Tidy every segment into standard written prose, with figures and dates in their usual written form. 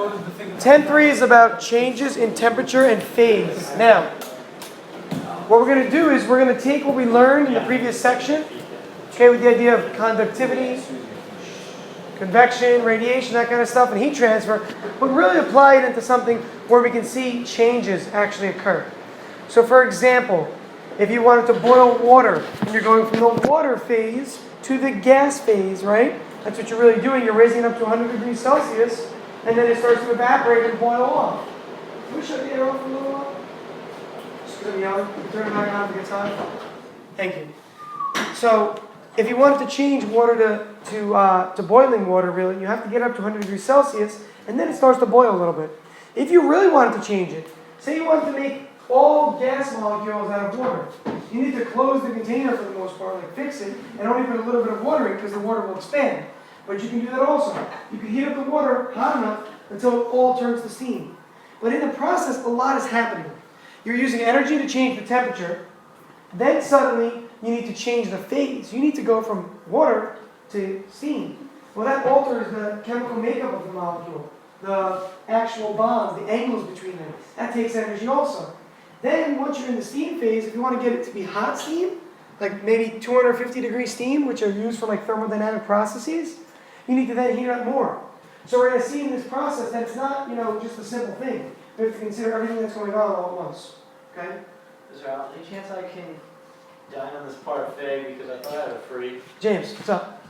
10.3 is about changes in temperature and phase. Now, what we're going to do is we're going to take what we learned in the previous section, okay, with the idea of conductivity, convection, radiation, that kind of stuff, and heat transfer, but really apply it into something where we can see changes actually occur. So for example, if you wanted to boil water, and you're going from the water phase to the gas phase, right? That's what you're really doing. You're raising it up to 100 degrees Celsius, and then it starts to evaporate and boil off. Can we shut the air off for a little while? Just because I'm yelling. You can turn it back on if it gets hot. Thank you. So, if you wanted to change water to boiling water, really, you have to get up to 100 degrees Celsius, and then it starts to boil a little bit. If you really wanted to change it, say you wanted to make all gas molecules out of water, you need to close the container for the most part, like fix it, and only put a little bit of water in because the water will expand. But you can do that also. You can heat up the water hot enough until it all turns to steam. But in the process, a lot is happening. You're using energy to change the temperature, then suddenly you need to change the phase. You need to go from water to steam. Well, that alters the chemical makeup of the molecule, the actual bonds, the angles between them. That takes energy also. Then, once you're in the steam phase, if you want to get it to be hot steam, like maybe 250 degree steam, which are used for like thermodynamic processes, you need to then heat it up more. So we're going to see in this process that it's not, just a simple thing. We have to consider everything that's going on all at once. Okay? Is there any chance I can dine on this parfait because I thought I had a free? James, what's up?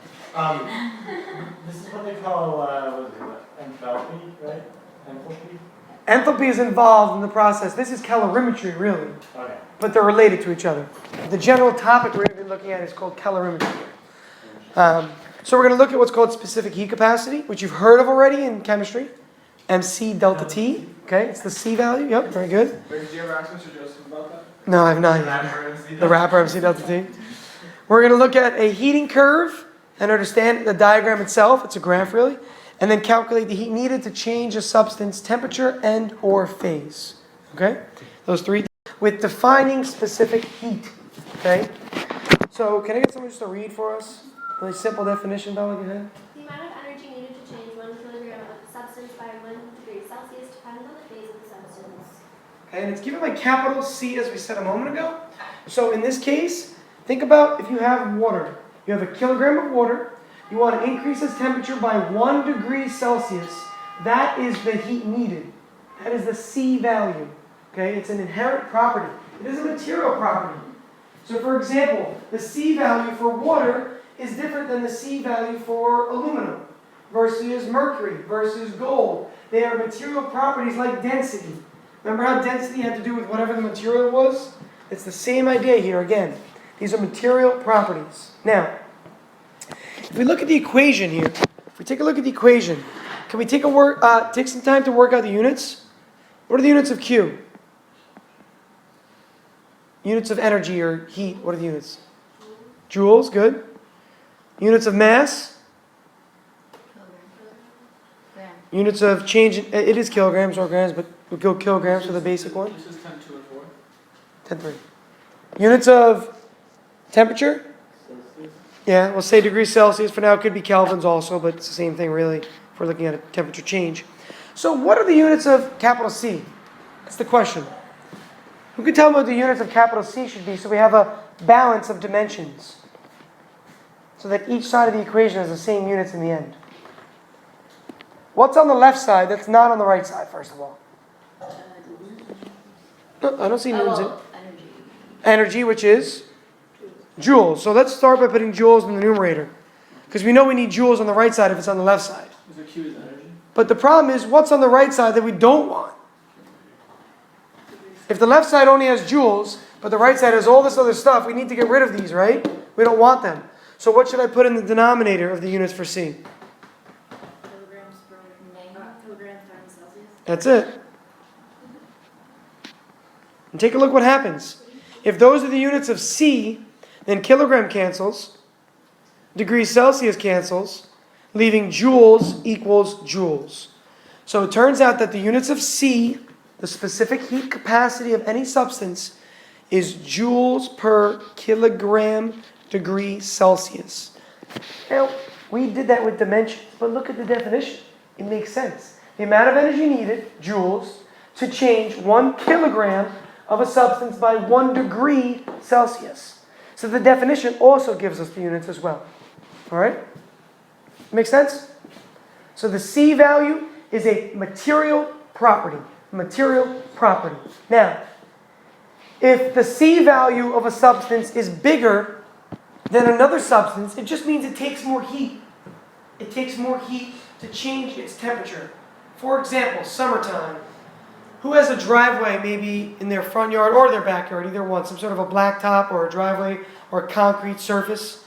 This is what they call, what is it, enthalpy, right? Enthalpy? Enthalpy is involved in the process. This is calorimetry, really. Okay. But they're related to each other. The general topic we're going to be looking at is called calorimetry. So we're going to look at what's called specific heat capacity, which you've heard of already in chemistry. MC delta T. Okay, it's the C value. Yep, very good. Did you ever ask Mr. Joseph about that? No, I've not yet. The rapper MC delta T. We're going to look at a heating curve and understand the diagram itself. It's a graph, really. And then calculate the heat needed to change a substance temperature and or phase. Okay? Those three. With defining specific heat. Okay? So, can I get someone just to read for us? Really simple definition, Dolly, go ahead. The amount of energy needed to change 1 kilogram of the substance by 1 degree Celsius depends on the phase of the substance. Okay, and it's given by capital C, as we said a moment ago. So in this case, think about if you have water. You have a kilogram of water. You want to increase its temperature by 1 degree Celsius. That is the heat needed. That is the C value. Okay, it's an inherent property. It is a material property. So for example, the C value for water is different than the C value for aluminum versus mercury versus gold. They are material properties like density. Remember how density had to do with whatever the material was? It's the same idea here again. These are material properties. Now, if we look at the equation here, if we take a look at the equation, can we take some time to work out the units? What are the units of Q? Units of energy or heat, what are the units? Joules, good. Units of mass? Units of change, it is kilograms or grams, but we'll go kilograms for the basic one. This is 10, 2, and 4. 10.3. Units of temperature? Yeah, we'll say degrees Celsius. For now, it could be kelvins also, but it's the same thing really if we're looking at a temperature change. So what are the units of capital C? That's the question. Who can tell me what the units of capital C should be so we have a balance of dimensions? So that each side of the equation has the same units in the end. What's on the left side that's not on the right side, first of all? No, I don't see newtons in. Energy, which is joules. So let's start by putting joules in the numerator. Because we know we need joules on the right side if it's on the left side. So Q is energy? But the problem is, what's on the right side that we don't want? If the left side only has joules, but the right side has all this other stuff, we need to get rid of these, right? We don't want them. So what should I put in the denominator of the units for C? Kilograms times Celsius. That's it. And take a look what happens. If those are the units of C, then kilogram cancels, degrees Celsius cancels, leaving joules equals joules. So it turns out that the units of C, the specific heat capacity of any substance, is joules per kilogram degree Celsius. Now, we did that with dimensions, but look at the definition. It makes sense. the amount of energy needed, joules, to change 1 kilogram of a substance by 1 degree Celsius. So the definition also gives us the units as well. All right? Make sense? So the C value is a material property. Material property. Now, if the C value of a substance is bigger than another substance, it just means it takes more heat. It takes more heat to change its temperature. For example, summertime. Who has a driveway maybe in their front yard or their backyard, either one, some sort of a blacktop or a driveway or a concrete surface?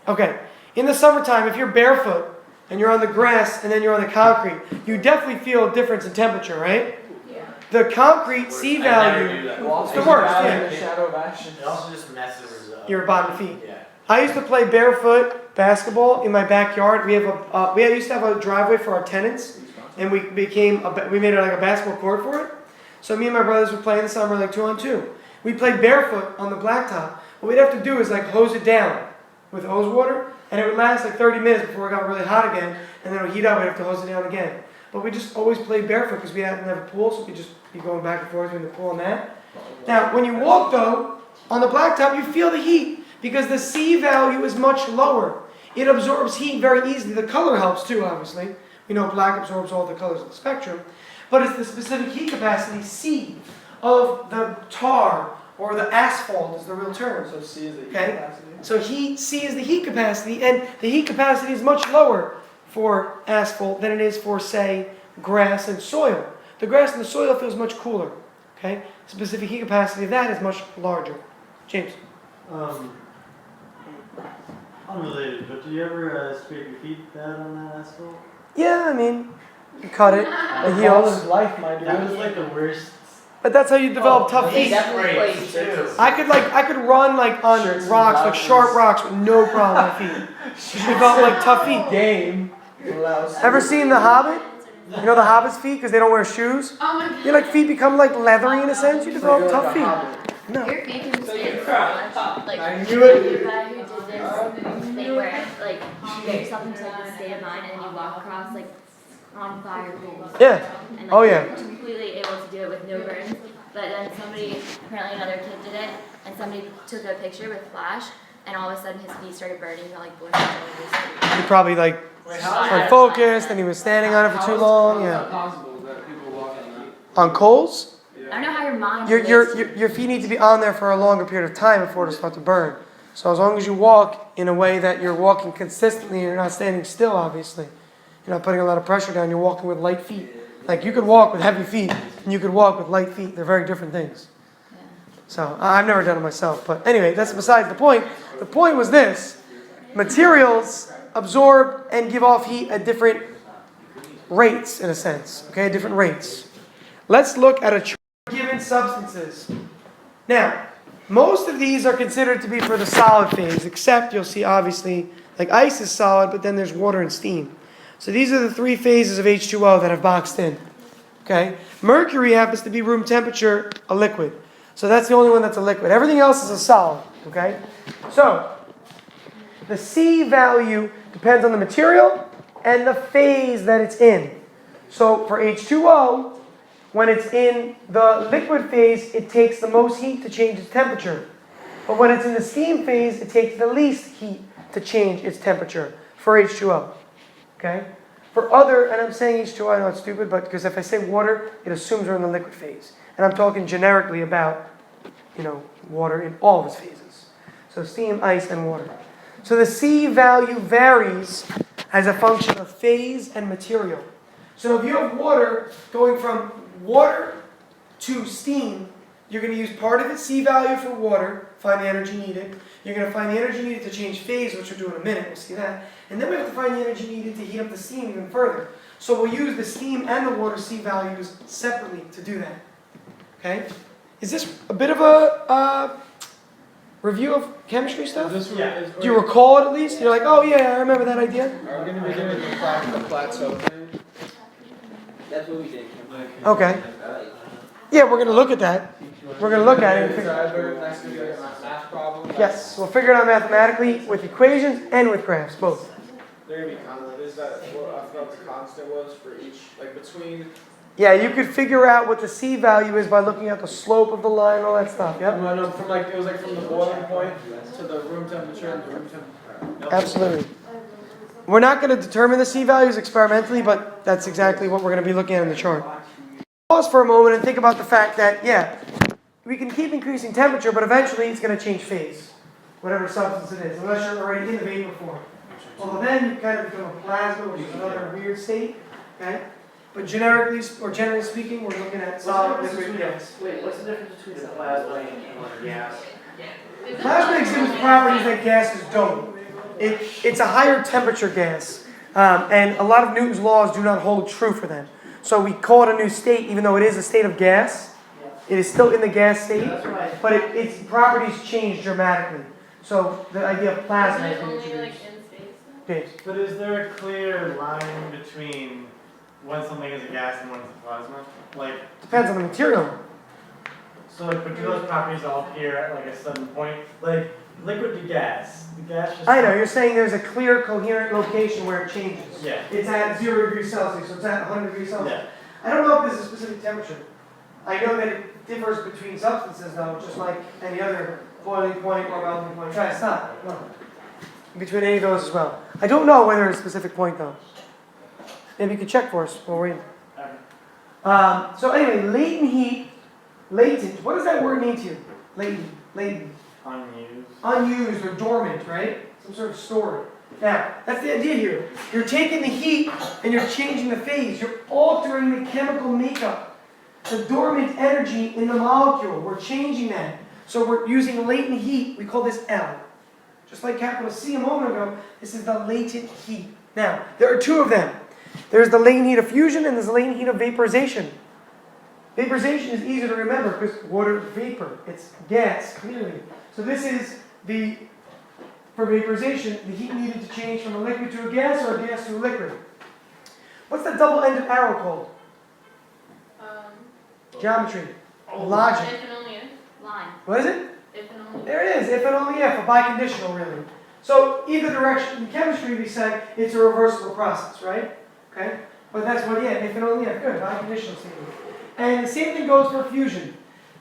Okay, in the summertime, if you're barefoot and you're on the grass and then you're on the concrete, you definitely feel a difference in temperature, right? Yeah. The concrete C value, it's the worst, yeah. The shadow of action. It also just messes up. Your bottom feet. Yeah. I used to play barefoot basketball in my backyard. We used to have a driveway for our tenants, and we made it like a basketball court for it. So me and my brothers would play in the summer like 2-on-2. We'd play barefoot on the blacktop. What we'd have to do is like hose it down with hose water, and it would last like 30 minutes before it got really hot again, and then it would heat up. We'd have to hose it down again. But we just always played barefoot because we didn't have a pool, so we'd just be going back and forth between the pool and that. Now, when you walk though on the blacktop, you feel the heat because the C value is much lower. It absorbs heat very easily. The color helps too, obviously. We know black absorbs all the colors of the spectrum. But it's the specific heat capacity, C, of the tar or the asphalt is the real term. So C is the heat Okay. capacity. So C is the heat capacity, and the heat capacity is much lower for asphalt than it is for, say, grass and soil. The grass and the soil feels much cooler. Okay. Specific heat capacity of that is much larger. James. Unrelated, but do you ever scrape your feet bad on that asphalt? Yeah, I mean, you cut it, the All heels. his life, my dude. That was like the worst. But that's how you develop tough They feet. definitely play Scrapes, shirts. I could run like on Shirts and rocks, like blouses. sharp rocks with no problem with my feet. You develop like tough feet. Game. Blouse. Ever seen The Hobbit? You know the Hobbit's feet because they don't wear shoes? Oh my god. Your like feet become like leathery in a sense. You So develop you're tough like a feet. hobbit. No. Your feet can So stand you're so much. Like, I knew it. the guy who did this thing where, like, you get yourself into like a state of mind and then you walk across like on fire coals. Yeah. And, like, Oh, yeah. you're completely able to do it with no burns. But then apparently another kid did it, and somebody took a picture with flash, and all of a sudden his feet started burning, and like blisters all over his feet. He probably like unfocused and he was standing on it for too long. How is Yeah. that possible that people walk on that? On coals, I don't know how your mind your feet need to be on there for a longer period of time before it starts to burn. So as long as you walk in a way that you're walking consistently and you're not standing still, obviously, you're not putting a lot of pressure down. You're walking with light feet. Like you could walk with heavy feet and you could walk with light feet. They're very different things. So I've never done it myself. But anyway, that's besides the point. The point was this. Materials absorb and give off heat at different rates, in a sense. Okay, different rates. Let's look at a chart of given substances. Now, most of these are considered to be for the solid phase, except you'll see obviously, like ice is solid, but then there's water and steam. So these are the three phases of H2O that I've boxed in. Okay? Mercury happens to be room temperature, a liquid. So that's the only one that's a liquid. Everything else is a solid. Okay? So, the C value depends on the material and the phase that it's in. So for H2O, when it's in the liquid phase, it takes the most heat to change its temperature. But when it's in the steam phase, it takes the least heat to change its temperature for H2O. Okay? For other, and I'm saying H2O, I know it's stupid, but because if I say water, it assumes we're in the liquid phase. And I'm talking generically about, water in all of its phases. So steam, ice, and water. So the C value varies as a function of phase and material. So if you have water going from water to steam, you're going to use part of its C value for water, find the energy needed. You're going to find the energy needed to change phase, which we'll do in a minute, we'll see that. And then we have to find the energy needed to heat up the steam even further. So we'll use the steam and the water C values separately to do that. Okay? Is this a bit of a review of chemistry stuff? This one Yeah. is. Do you recall it at least? You're like, oh yeah, I remember that idea. Are we going to be doing the plateau thing? That's what we did. Okay. Yeah, we're going to look at that. We're going to look at it and figure. Next week, math problem. Yes, we'll figure it out mathematically with equations and with graphs, both. They're going to be constant. Is that what I forgot what the constant was for each Like between, Yeah, you could figure out what the C value is by looking at the slope of the line and all that stuff. Yep. no, from like, it was like from the boiling point to the room temperature and the room temperature. Absolutely. We're not going to determine the C values experimentally, but that's exactly what we're going to be looking at in the chart. Pause for a moment and think about the fact that, yeah, we can keep increasing temperature, but eventually it's going to change phase, whatever substance it is, unless you're already in the vapor form. Although then you kind of become a plasma, which is another weird state, okay? But generally speaking, we're looking at solid, liquid, gas. Wait, what's the difference between the plasma and gas? Plasma exhibits properties that gases don't. It's a higher temperature gas, and a lot of Newton's laws do not hold true for them. So we call it a new state, even though it is a state of gas. It is still in the gas state, but its properties change dramatically. So the idea of plasma has been introduced. James. But is there a clear line between when something is a gas and when it's a plasma? Like, Depends on the material. so like, but do those properties all appear at like a certain point? Like, liquid to gas. The gas just. I know, you're saying there's a clear, coherent location where it changes. Yeah. It's at 0 degrees Celsius, so it's at 100 degrees Celsius. Yeah. I don't know if there's a specific temperature. I know that it differs between substances, though, just like any other boiling point or melting point. Try to stop. No. Between any of those as well. I don't know whether there's a specific point, though. Maybe you could check for us while we're in. Okay. So anyway, latent heat, latent. What does that word mean to you? Latent. Unused. Unused or dormant, right? Some sort of stored. Now, that's the idea here. You're taking the heat and you're changing the phase. You're altering the chemical makeup, the dormant energy in the molecule. We're changing that. So we're using latent heat. We call this L. Just like capital C a moment ago, this is the latent heat. Now, there are two of them. There's the latent heat of fusion and there's the latent heat of vaporization. Vaporization is easy to remember because water vapor. It's gas, clearly. So this is for vaporization, the heat needed to change from a liquid to a gas or a gas to a liquid. What's the double-ended arrow called? Geometry. Logic. If and only if. Line. What is it? If and only if. There it is, if and only if, a biconditional really. So either direction, in chemistry we say it's a reversible process, right? Okay? But that's what, yeah, if and only if, good, biconditional statement. And the same thing goes for fusion.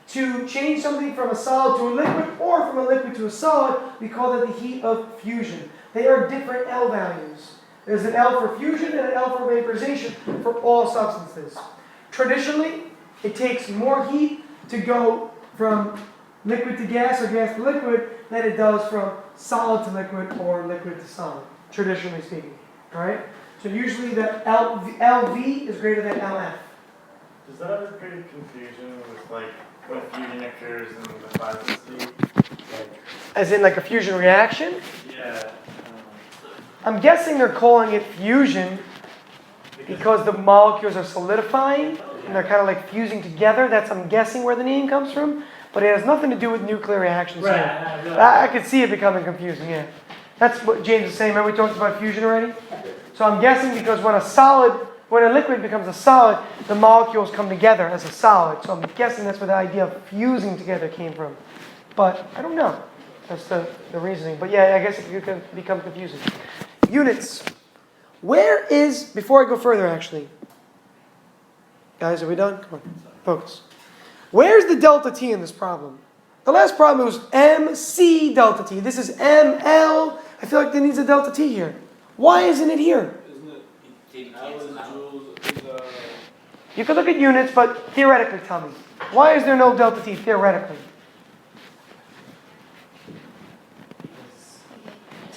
To change something from a solid to a liquid or from a liquid to a solid, we call that the heat of fusion. They are different L values. There's an L for fusion and an L for vaporization for all substances. Traditionally, it takes more heat to go from liquid to gas or gas to liquid than it does from solid to liquid or liquid to solid, traditionally speaking. All right? So usually the LV is greater than LF. Does that ever create confusion with like when fusion occurs in the plasma state? Like, As in like a fusion reaction? yeah. I'm guessing they're calling it fusion because the molecules are solidifying and they're kind of like fusing together. That's, I'm guessing, where the name comes from. But it has nothing to do with nuclear reactions Right. here. I could see it becoming confusing, yeah. That's what James was saying. Remember we talked about fusion already? So I'm guessing because when a liquid becomes a solid, the molecules come together as a solid. So I'm guessing that's where the idea of fusing together came from. But I don't know. That's the reasoning. But yeah, I guess it could become confusing. Units. Where is, before I go further actually, guys, are we done? Come on, focus. Where's the delta T in this problem? The last problem was MC delta T. This is ML. I feel like there needs a delta T here. Why isn't it here? You could look at units, but theoretically tell me. Why is there no delta T theoretically?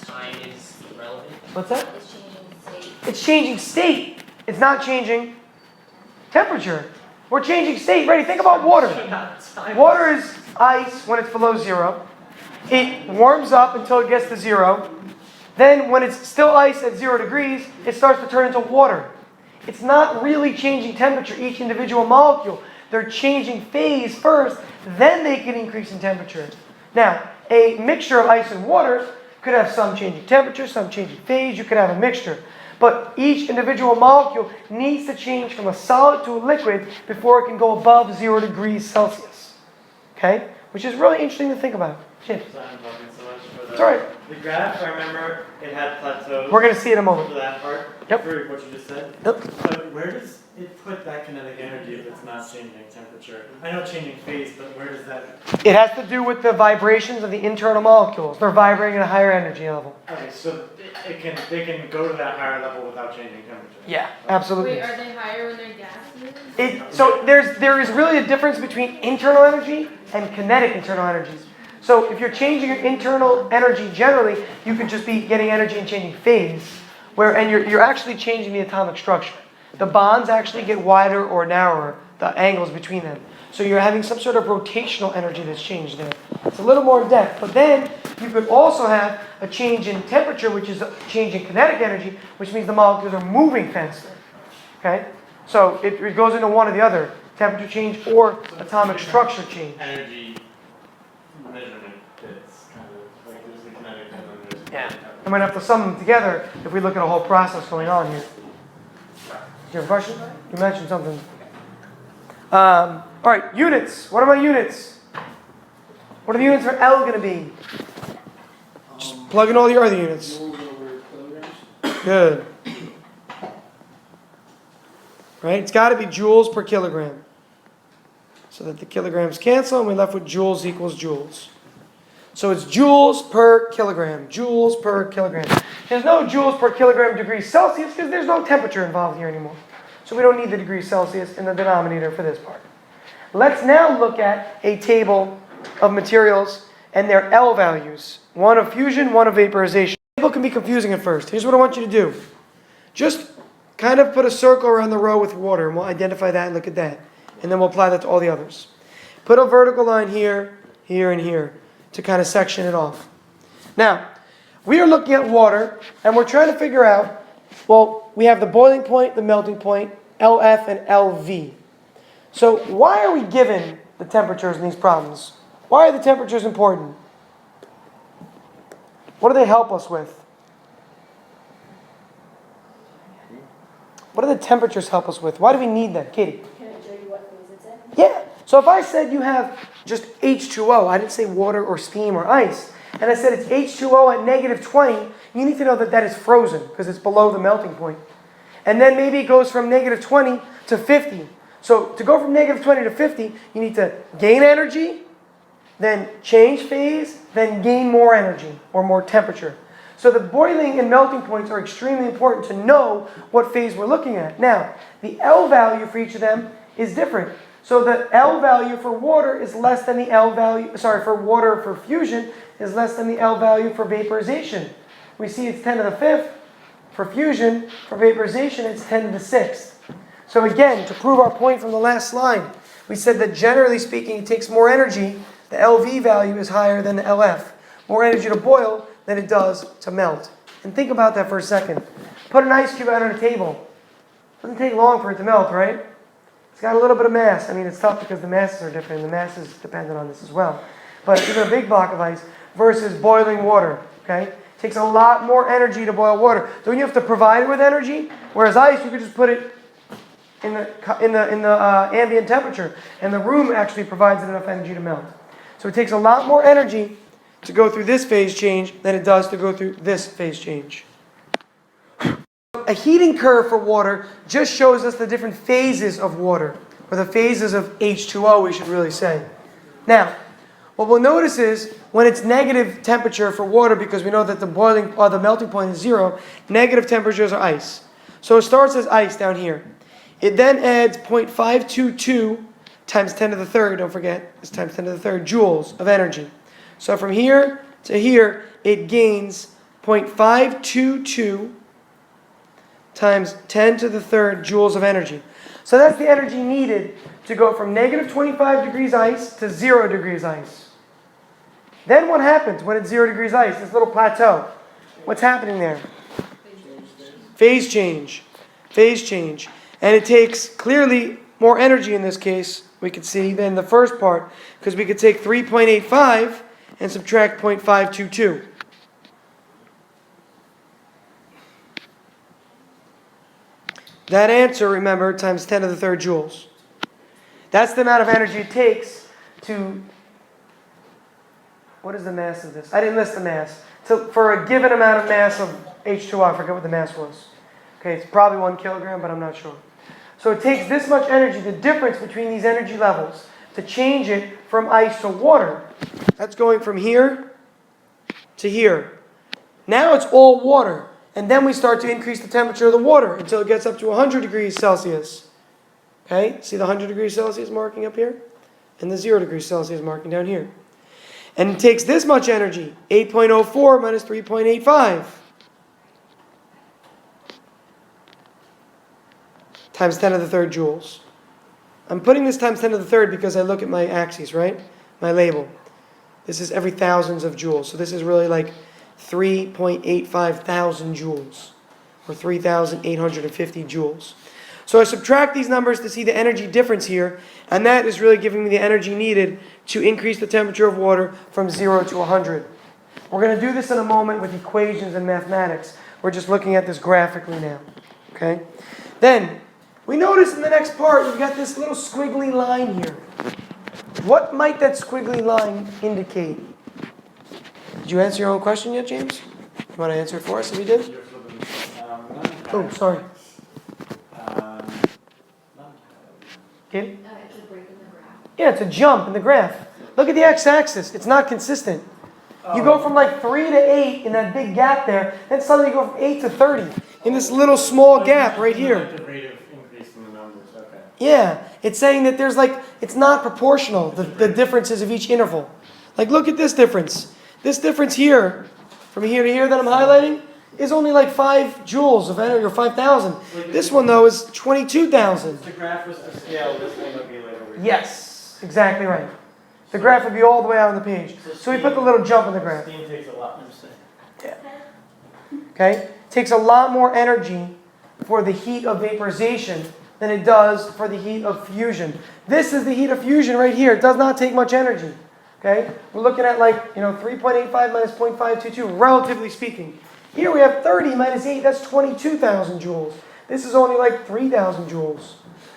Time is relevant. What's that? It's changing state. It's changing state. It's not changing temperature. We're changing state. Ready? Think about water. Water is ice when it's below 0. It warms up until it gets to 0. Then when it's still ice at 0 degrees, it starts to turn into water. It's not really changing temperature, each individual molecule. They're changing phase first, then they can increase in temperature. Now, a mixture of ice and water could have some changing temperature, some changing phase. You could have a mixture. But each individual molecule needs to change from a solid to a liquid before it can go above 0 degrees Celsius. Okay? Which is really interesting to think about. Jim. Sorry, I'm talking so much for It's all right. the graph. I remember it had plateaus. We're going to see it in a moment. For that part. Yep. For what you just said. Yep. But where does it put that kinetic energy if it's not changing temperature? I know changing phase, but where does that? It has to do with the vibrations of the internal molecules. They're vibrating at a higher energy level. Okay, so they can go to that higher level without changing temperature. Yeah, absolutely. Wait, are they higher when they're gaseous? So there is really a difference between internal energy and kinetic internal energies. So if you're changing your internal energy generally, you could just be getting energy and changing phase, and you're actually changing the atomic structure. The bonds actually get wider or narrower, the angles between them. So you're having some sort of rotational energy that's changed there. It's a little more in depth. But then you could also have a change in temperature, which is a change in kinetic energy, which means the molecules are moving faster. Okay? So it goes into one or the other. Temperature change or atomic structure change. Energy measurement that's kind of like there's the kinetic and then there's Yeah. I'm going to have to sum them together if we look at a whole process going on here. Do you have a question? You mentioned something. All right, units. What are my units? What are the units for L going to be? Just plug in all your other units. Joules over kilograms. Good. Right? It's got to be joules per kilogram. So that the kilograms cancel and we're left with joules equals joules. So it's joules per kilogram. Joules per kilogram. There's no joules per kilogram degrees Celsius because there's no temperature involved here anymore. So we don't need the degrees Celsius in the denominator for this part. Let's now look at a table of materials and their L values. One of fusion, one of vaporization. The table can be confusing at first. Here's what I want you to do. Just kind of put a circle around the row with water and we'll identify that and look at that. And then we'll apply that to all the others. Put a vertical line here, here, and here to kind of section it off. Now, we are looking at water and we're trying to figure out, well, we have the boiling point, the melting point, LF and LV. So why are we given the temperatures in these problems? Why are the temperatures important? What do they help us with? What do the temperatures help us with? Why do we need them? Katie? Can I show you what phase it's in? Yeah. So if I said you have just H2O, I didn't say water or steam or ice, and I said it's H2O at negative 20, you need to know that that is frozen because it's below the melting point. And then maybe it goes from negative 20 to 50. So to go from negative 20 to 50, you need to gain energy, then change phase, then gain more energy or more temperature. So the boiling and melting points are extremely important to know what phase we're looking at. Now, the L value for each of them is different. So the L value for water is less than the L value, for water for fusion is less than the L value for vaporization. We see it's 10 to the 5th. For fusion, for vaporization, it's 10 to the 6th. So again, to prove our point from the last slide, we said that generally speaking, it takes more energy. The LV value is higher than the LF. More energy to boil than it does to melt. And think about that for a second. Put an ice cube out on a table. It doesn't take long for it to melt, right? It's got a little bit of mass. I mean, it's tough because the masses are different, and the mass is dependent on this as well. But even a big block of ice versus boiling water, okay? It takes a lot more energy to boil water. Don't you have to provide it with energy? Whereas ice, you could just put it in the ambient temperature, and the room actually provides enough energy to melt. So it takes a lot more energy to go through this phase change than it does to go through this phase change. A heating curve for water just shows us the different phases of water, or the phases of H2O, we should really say. Now, what we'll notice is when it's negative temperature for water, because we know that the boiling or the melting point is 0, negative temperatures are ice. So it starts as ice down here. It then adds 0.522 times 10 to the third, don't forget, it's times 10 to the third joules of energy. So from here to here, it gains 0.522 times 10 to the third joules of energy. So that's the energy needed to go from negative 25 degrees ice to 0 degrees ice. Then what happens when it's 0 degrees ice, this little plateau? What's happening there? Phase change. Phase change. And it takes clearly more energy in this case, we could see, than the first part, because we could take 3.85 and subtract 0.522. That answer, remember, times 10 to the third joules. That's the amount of energy it takes to, what is the mass of this? I didn't list the mass. For a given amount of mass of H2O, I forget what the mass was. Okay, it's probably 1 kilogram, but I'm not sure. So it takes this much energy, the difference between these energy levels, to change it from ice to water. That's going from here to here. Now it's all water. And then we start to increase the temperature of the water until it gets up to 100 degrees Celsius. Okay? See the 100 degrees Celsius marking up here? And the 0 degrees Celsius marking down here. And it takes this much energy, 8.04 minus 3.85. Times 10 to the third joules. I'm putting this times 10 to the third because I look at my axes, right? My label. This is every thousands of joules. So this is really like 3.85 thousand joules, or 3,850 joules. So I subtract these numbers to see the energy difference here, and that is really giving me the energy needed to increase the temperature of water from 0 to 100. We're going to do this in a moment with equations and mathematics. We're just looking at this graphically now. Okay? Then, we notice in the next part, we've got this little squiggly line here. What might that squiggly line indicate? Did you answer your own question yet, James? You want to answer it for us if you did? Oh, sorry. Okay. It's a break in the graph. Yeah, it's a jump in the graph. Look at the x-axis. It's not consistent. You go from like 3 to 8 in that big gap there, then suddenly you go from 8 to 30 in this little small gap right here. The rate of increase in the numbers, okay. Yeah, it's saying that there's like, it's not proportional, the differences of each interval. Like look at this difference. This difference here, from here to here that I'm highlighting, is only like 5 joules of energy, or 5,000. This one though is 22,000. If the graph was to scale, this one would be like over here. Yes, exactly right. The graph would be all the way out on the page. So we put the little jump in the graph. Steam takes a lot more. Okay? Takes a lot more energy for the heat of vaporization than it does for the heat of fusion. This is the heat of fusion right here. It does not take much energy. Okay? We're looking at like, 3.85 minus 0.522, relatively speaking. Here we have 30 minus 8, that's 22,000 joules. This is only like 3,000 joules.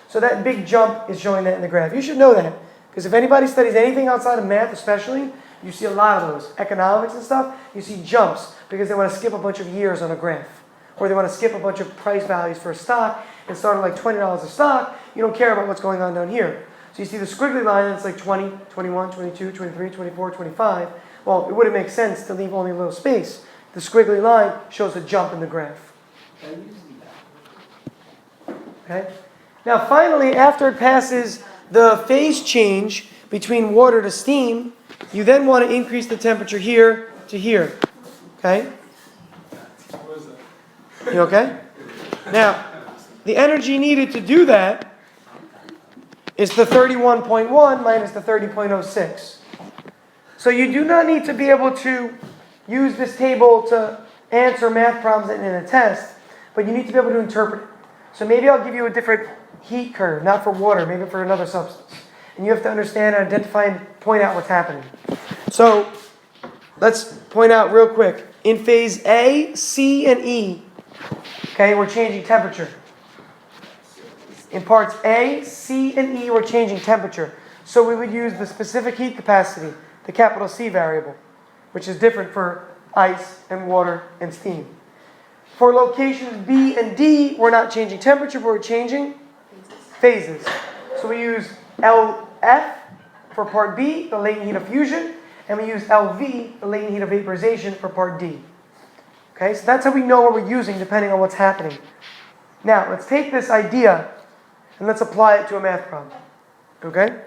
So that big jump is showing that in the graph. You should know that. Because if anybody studies anything outside of math especially, you see a lot of those. Economics and stuff, you see jumps because they want to skip a bunch of years on a graph. Or they want to skip a bunch of price values for a stock and start at like $20 a stock. You don't care about what's going on down here. So you see the squiggly line that's like 20, 21, 22, 23, 24, 25. Well, it wouldn't make sense to leave only a little space. The squiggly line shows a jump in the graph. Okay? Now finally, after it passes the phase change between water to steam, you then want to increase the temperature here to here. Okay? You okay? Now, the energy needed to do that is the 31.1 minus the 30.06. So you do not need to be able to use this table to answer math problems in a test, but you need to be able to interpret it. So maybe I'll give you a different heat curve, not for water, maybe for another substance. And you have to understand and identify and point out what's happening. So let's point out real quick. In phase A, C, and E, okay, we're changing temperature. In parts A, C, and E, we're changing temperature. So we would use the specific heat capacity, the capital C variable, which is different for ice and water and steam. For locations B and D, we're not changing temperature, but we're changing phases. So we use LF for part B, the latent heat of fusion, and we use LV, the latent heat of vaporization, for part D. Okay, so that's how we know what we're using depending on what's happening. Now, let's take this idea and let's apply it to a math problem. Okay?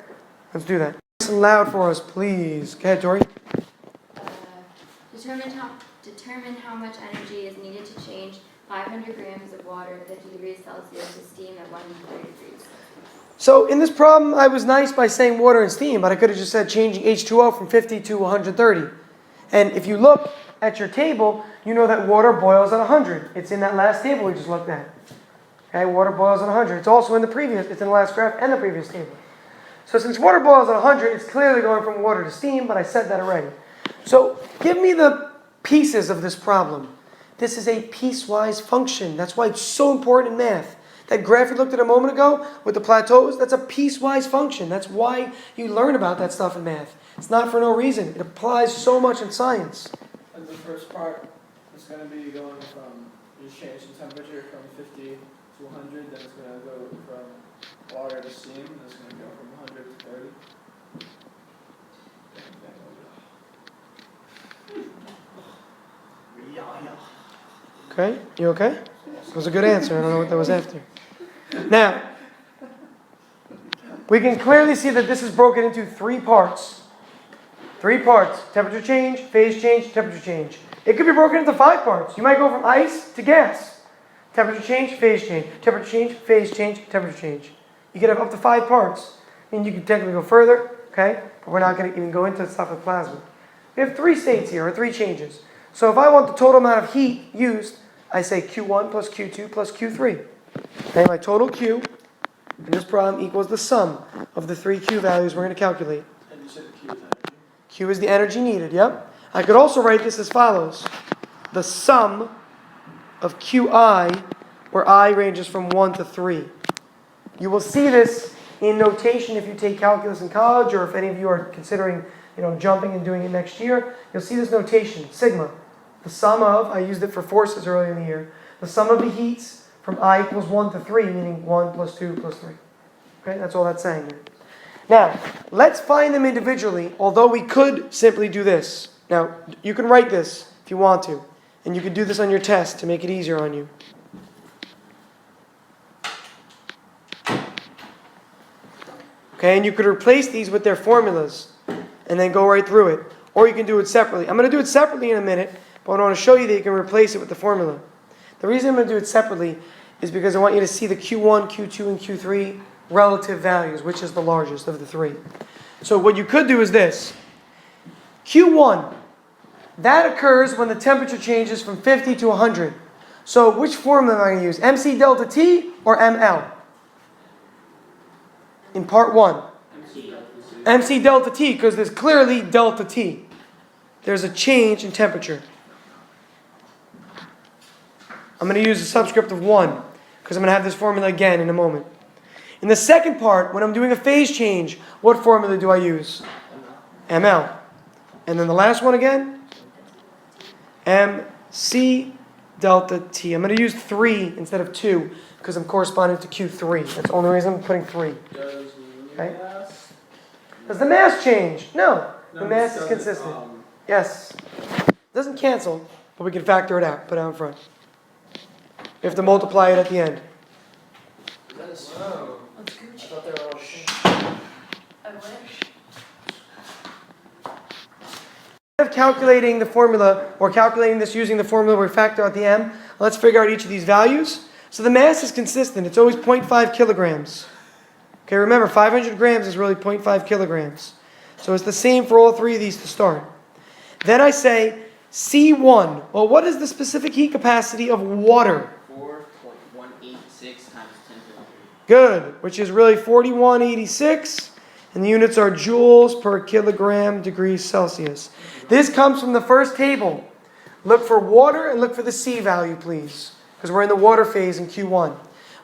Let's do that. Listen loud for us, please. Go ahead, Tori. Determine how much energy is needed to change 500 grams of water at 50 degrees Celsius to steam at 130 degrees. So in this problem, I was nice by saying water and steam, but I could have just said changing H2O from 50 to 130. And if you look at your table, you know that water boils at 100. It's in that last table we just looked at. Okay, water boils at 100. It's also in the previous, it's in the last graph and the previous table. So since water boils at 100, it's clearly going from water to steam, but I said that already. So give me the pieces of this problem. This is a piecewise function. That's why it's so important in math. That graph we looked at a moment ago with the plateaus, that's a piecewise function. That's why you learn about that stuff in math. It's not for no reason. It applies so much in science. And the first part is going to be going from, just changing temperature from 50 to 100, then it's gonna go from water to steam, then it's gonna go from 100 to 30. Okay, you okay? That was a good answer. I don't know what that was after. Now, we can clearly see that this is broken into 3 parts. 3 parts. Temperature change, phase change, temperature change. It could be broken into 5 parts. You might go from ice to gas. Temperature change, phase change. Temperature change, phase change, temperature change. You could have up to 5 parts. I mean, you could technically go further, okay? But we're not going to even go into stuff with plasma. We have 3 states here, or 3 changes. So if I want the total amount of heat used, I say Q1 plus Q2 plus Q3. Okay, my total Q in this problem equals the sum of the 3 Q values we're going to calculate. And you said the Q is energy? Q is the energy needed, yep. I could also write this as follows. The sum of Qi, where I ranges from 1 to 3. You will see this in notation if you take calculus in college, or if any of you are considering jumping and doing it next year. You'll see this notation, sigma. The sum of, I used it for forces earlier in the year, the sum of the heats from I equals 1 to 3, meaning 1 plus 2 plus 3. Okay, that's all that's saying here. Now, let's find them individually, although we could simply do this. Now, you can write this if you want to, and you could do this on your test to make it easier on you. Okay, and you could replace these with their formulas, and then go right through it. Or you can do it separately. I'm going to do it separately in a minute, but I want to show you that you can replace it with the formula. The reason I'm going to do it separately is because I want you to see the Q1, Q2, and Q3 relative values, which is the largest of the 3. So what you could do is this. Q1, that occurs when the temperature changes from 50 to 100. So which formula am I going to use? MC delta T or ML? In part 1. MC delta T, because there's clearly delta T. There's a change in temperature. I'm going to use a subscript of 1, because I'm going to have this formula again in a moment. In the second part, when I'm doing a phase change, what formula do I use? ML. And then the last one again? MC delta T. I'm going to use 3 instead of 2, because I'm corresponding to Q3. That's the only reason I'm putting 3. Okay? Does the mass change? No. The mass is consistent. Yes. It doesn't cancel, but we can factor it out. Put it out in front. We have to multiply it at the end. Is that a slow? I thought they were all Instead of calculating the formula, or calculating this using the formula where we factor out the m, let's figure out each of these values. So the mass is consistent. It's always 0.5 kilograms. Okay, remember, 500 grams is really 0.5 kilograms. So it's the same for all 3 of these to start. Then I say C1. Well, what is the specific heat capacity of water? 4.186 times 10 to the 3. Good, which is really 4186. And the units are joules per kilogram degrees Celsius. This comes from the first table. Look for water and look for the C value, please. Because we're in the water phase in Q1.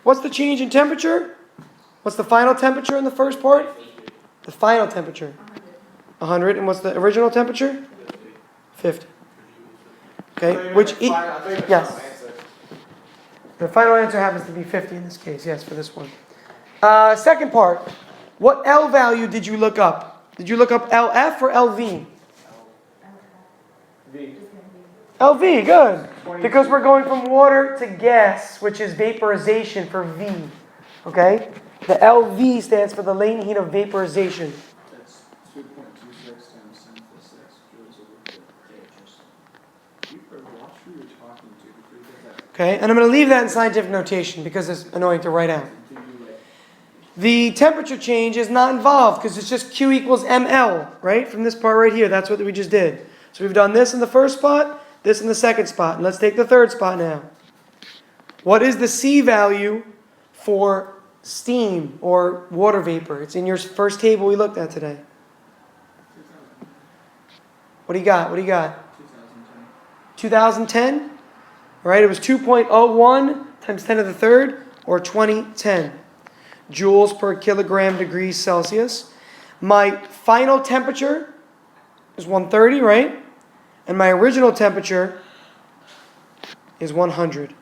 What's the change in temperature? What's the final temperature in the first part? The final temperature. 100. And what's the original temperature? 50. Okay, which... Yes. The final answer happens to be 50 in this case. Yes, for this one. Second part. What L value did you look up? Did you look up LF or LV? V. LV, good. Because we're going from water to gas, which is vaporization for V. Okay? The LV stands for the latent heat of vaporization. That's 2.26 times 10 to the 6 joules over the You watch who you're talking to before you get that. Okay? And I'm going to leave that in scientific notation because it's annoying to write out. The temperature change is not involved because it's just Q equals ML, right? From this part right here. That's what we just did. So we've done this in the first spot, this in the second spot. And let's take the third spot now. What is the C value for steam or water vapor? It's in your first table we looked at today. What do you got? What do you got? 2010. Right? It was 2.01 times 10 to the third, or 2010. Joules per kilogram degrees Celsius. My final temperature is 130, right? And my original temperature is 100.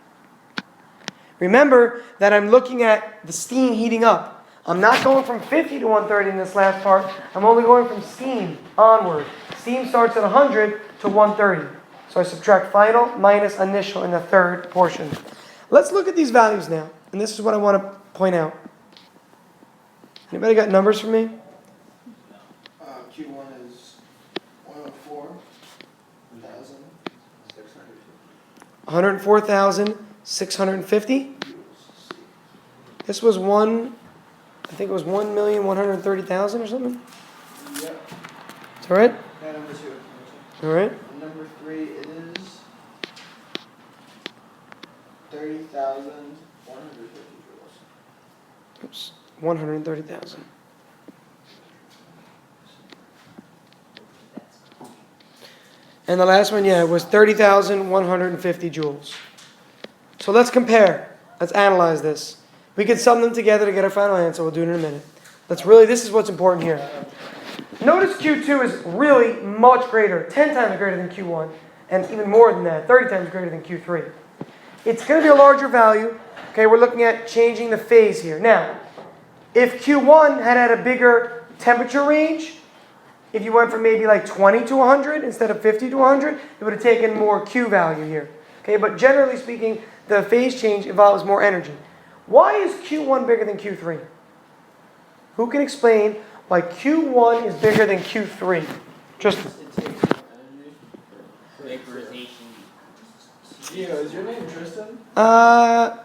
Remember that I'm looking at the steam heating up. I'm not going from 50 to 130 in this last part. I'm only going from steam onward. Steam starts at 100 to 130. So I subtract final minus initial in the third portion. Let's look at these values now. And this is what I want to point out. Anybody got numbers for me? Q1 is 104,650. 104,650. This was I think it was 1,130,000 or something. Yep. Is that right? That number's here. All right. Number 3, it is 30,150 joules. Oops. 130,000. And the last one, was 30,150 joules. So let's compare. Let's analyze this. We can sum them together to get our final answer. We'll do it in a minute. This is what's important here. Notice Q2 is really much greater, 10 times greater than Q1, and even more than that, 30 times greater than Q3. It's going to be a larger value. Okay, we're looking at changing the phase here. Now, if Q1 had a bigger temperature range, if you went from maybe like 20 to 100 instead of 50 to 100, it would have taken more Q value here. Okay, but generally speaking, the phase change involves more energy. Why is Q1 bigger than Q3? Who can explain why Q1 is bigger than Q3? Just It takes more energy for vaporization. Gio, is your name Tristan?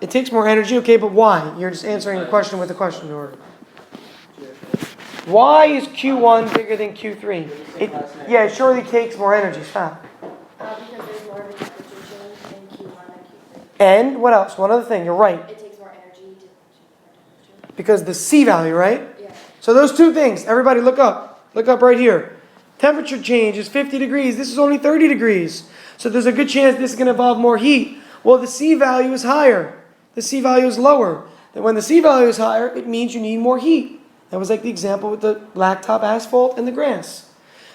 it takes more energy, okay, but why? You're just answering the question with the question order. Why is Q1 bigger than Q3? It surely takes more energy. Stop. Because there's more of a temperature change in Q1 than Q3. And what else? One other thing. You're right. It takes more energy to change our temperature. Because the C value, right? Yeah. So those two things. Everybody look up. Look up right here. Temperature change is 50 degrees. This is only 30 degrees. So there's a good chance this is going to involve more heat. Well, the C value is higher. The C value is lower. And when the C value is higher, it means you need more heat. That was like the example with the blacktop asphalt and the grass.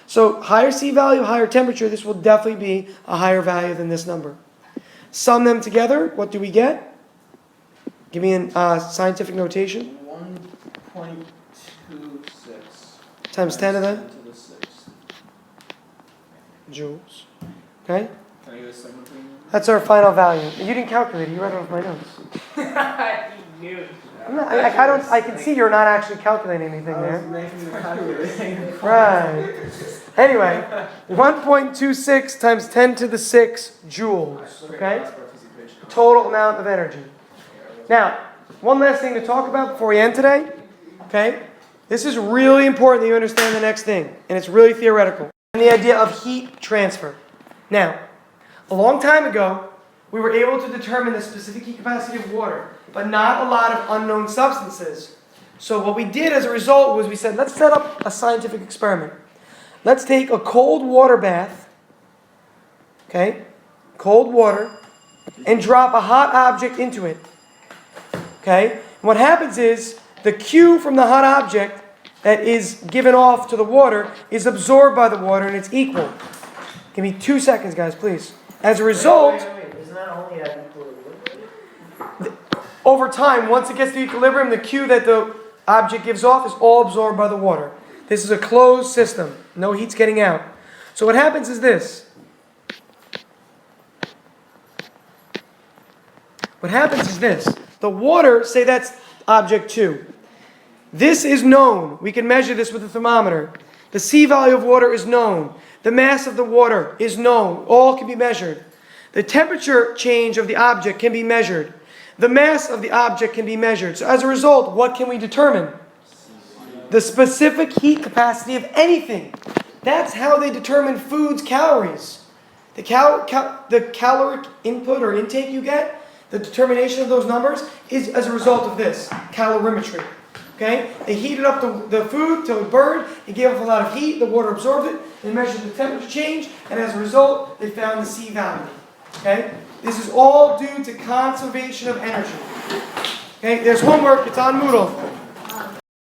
So higher C value, higher temperature, this will definitely be a higher value than this number. Sum them together, what do we get? Give me a scientific notation. 1.26 Times 10 to the 10 to the 6th. joules. Okay? Can I get a second thing? That's our final value. You didn't calculate it, you read it off my notes. I can see you're not actually calculating anything there. making the calculating. Right. Anyway, 1.26 times 10 to the 6 joules. Okay? Total amount of energy. Now, one last thing to talk about before we end today. Okay? This is really important that you understand the next thing. And it's really theoretical. And the idea of heat transfer. Now, a long time ago, we were able to determine the specific heat capacity of water, but not a lot of unknown substances. So what we did as a result was we said, let's set up a scientific experiment. Let's take a cold water bath, okay, cold water, and drop a hot object into it. Okay? And what happens is the Q from the hot object that is given off to the water is absorbed by the water and it's equal. Give me 2 seconds, guys, please. As a result, Isn't that only at equilibrium? over time, once it gets to equilibrium, the Q that the object gives off is all absorbed by the water. This is a closed system. No heat's getting out. So what happens is this. What happens is this. The water, say that's object 2. This is known. We can measure this with a thermometer. The C value of water is known. The mass of the water is known. All can be measured. The temperature change of the object can be measured. The mass of the object can be measured. So as a result, what can we determine? The specific heat capacity of anything. That's how they determine food's calories. The caloric input or intake you get, the determination of those numbers is as a result of this, calorimetry. Okay? They heated up the food till it burned, it gave off a lot of heat, the water absorbed it, they measured the temperature change, and as a result, they found the C value. Okay? This is all due to conservation of energy. Okay? There's homework, it's on Moodle.